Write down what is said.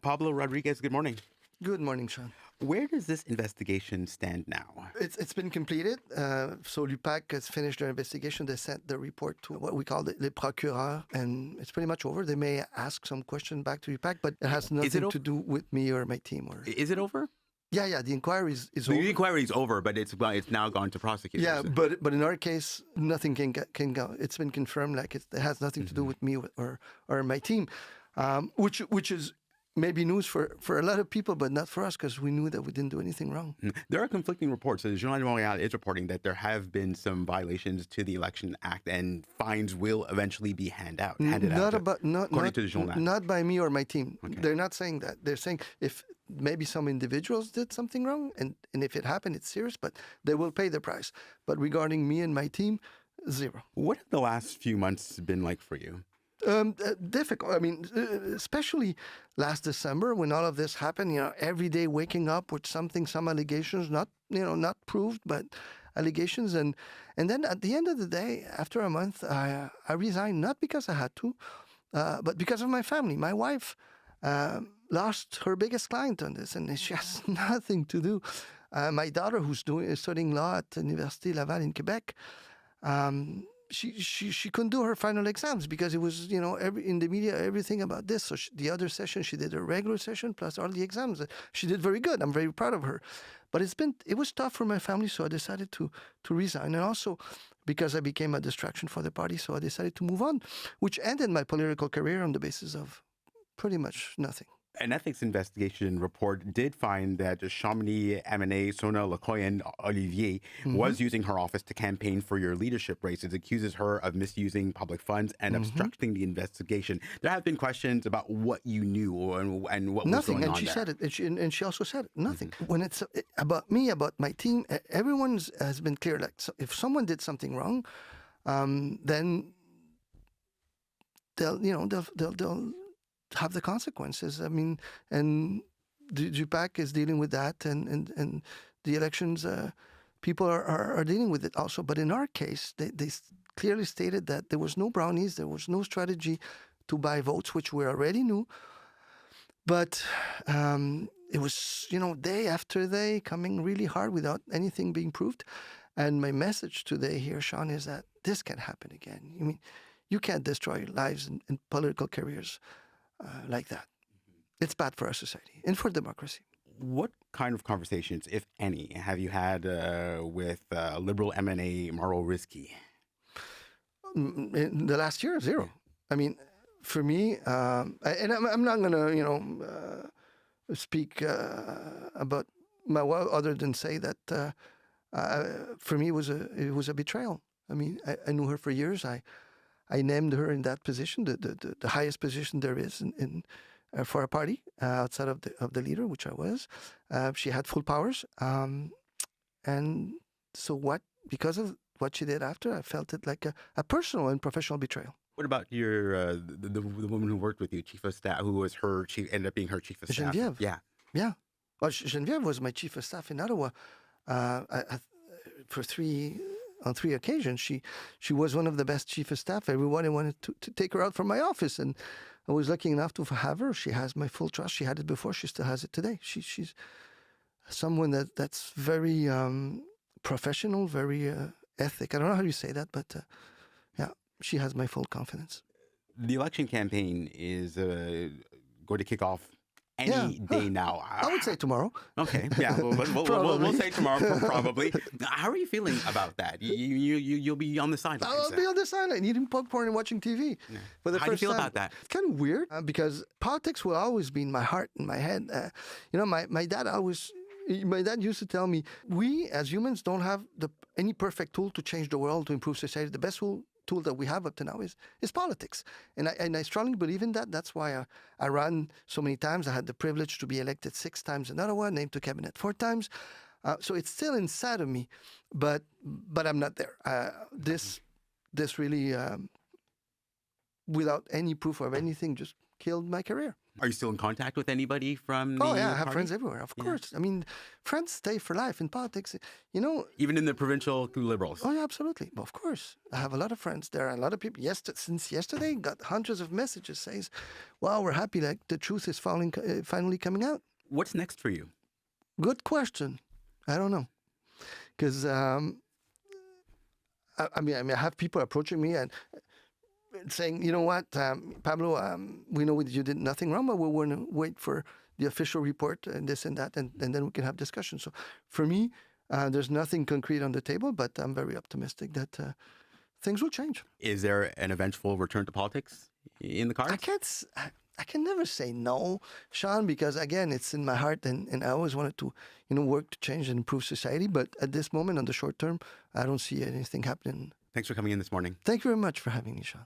Pablo Rodriguez, good morning. Good morning, Sean. Where does this investigation stand now? It's been completed. So l'UPAC has finished their investigation. They sent the report to what we call the procureurs, and it's pretty much over. They may ask some question back to l'UPAC, but it has nothing to do with me or my team. Is it over? Yeah. The inquiry is over. The inquiry is over, but it's now gone to prosecutors. Yeah, but in our case, nothing can go. It's been confirmed. Like it has nothing to do with me or my team, which is maybe news for a lot of people, but not for us because we knew that we didn't do anything wrong. There are conflicting reports. The Journal de Montréal is reporting that there have been some violations to the Election Act and fines will eventually be handed out. According to the Journal. Not by me or my team. Okay. They're not saying that. They're saying if maybe some individuals did something wrong and if it happened, it's serious, but they will pay the price. But regarding me and my team, zero. What have the last few months been like for you? Difficult. I mean, especially last December when all of this happened, every day waking up with some allegations, not proved, but allegations. And then at the end of the day, after a month, I resigned, not because I had to, but because of my family. My wife lost her biggest client on this, and she has nothing to do. My daughter, who's studying law at Université Laval in Quebec, She couldn't do her final exams because it was, in the media, everything about this. So the other session, she did a regular session plus all the exams. She did very good. I'm very proud of her. But it was tough for my family, so I decided to resign. And also because I became a distraction for the party, so I decided to move on, which ended my political career on the basis of pretty much nothing. An ethics investigation report did find that Chamonix MNA Sona Lecoyen-Olivier was using her office to campaign for your leadership race. It accuses her of misusing public funds and obstructing the investigation. There have been questions about what you knew and what was going on there. Nothing, and she said it, and she also said it. Nothing. When it's about me, about my team, everyone has been clear. Like, so if someone did something wrong, then they'll have the consequences. I mean, and the UPAC is dealing with that, and the elections people are dealing with it also. But in our case, they clearly stated that there was no brownies, there was no strategy to buy votes, which we already knew. But it was, day after day coming really hard without anything being proved. And my message today here, Sean, is that this can happen again. I mean, you can't destroy lives and political careers like that. It's bad for our society and for democracy. What kind of conversations, if any, have you had with Liberal MNA Mauro Risky? In the last year, zero. I mean, for me, and I'm not going to, speak about my wife other than say that for me it was a betrayal. I mean, I knew her for years. I named her in that position, the highest position there is in for a party outside of the leader, which I was. She had full powers, and so because of what she did after, I felt it like a personal and professional betrayal. What about your the woman who worked with you, chief of staff, who was ended up being her chief of staff? Geneviève. Yeah. Well, Geneviève was my chief of staff in Ottawa on three occasions. She was one of the best chief of staff. Everyone wanted to take her out from my office, and I was lucky enough to have her. She has my full trust. She had it before. She still has it today. She's someone that's very professional, very ethic. I don't know how you say that, but she has my full confidence. The election campaign is going to kick off any day now. I would say tomorrow. Okay, yeah, we'll say tomorrow probably. How are you feeling about that? You'll be on the sideline. I'll be on the sideline, eating popcorn and watching TV. Yeah. For the How do you first feel time. about that? It's kind of weird because politics will always be in my heart and my head. My dad used to tell me, we as humans don't have any perfect tool to change the world, to improve society. The best tool that we have up to now is politics. And I strongly believe in that. That's why I ran so many times. I had the privilege to be elected 6 times in Ottawa, named to cabinet 4 times. So it's still inside of me, but I'm not there. This really, without any proof of anything, just killed my career. Are you still in contact with anybody from the Oh yeah, I have party? friends everywhere. Of course. I mean, friends stay for life in politics. You know. Even in the provincial Liberals? Oh yeah, absolutely. Of course, I have a lot of friends there. A lot of people. Since yesterday, got hundreds of messages says, "Wow, we're happy. Like the truth is finally coming out." What's next for you? Good question. I don't know, because I mean, I have people approaching me and saying, you know what, Pablo, we know you did nothing wrong, but we're going to wait for the official report and this and that, and then we can have discussions. So for me, there's nothing concrete on the table, but I'm very optimistic that things will change. Is there an eventual return to politics in the cards? I can never say no, Sean, because again, it's in my heart, and I always wanted to, work to change and improve society. But at this moment, on the short term, I don't see anything happening. Thanks for coming in this morning. Thank you very much for having me, Sean.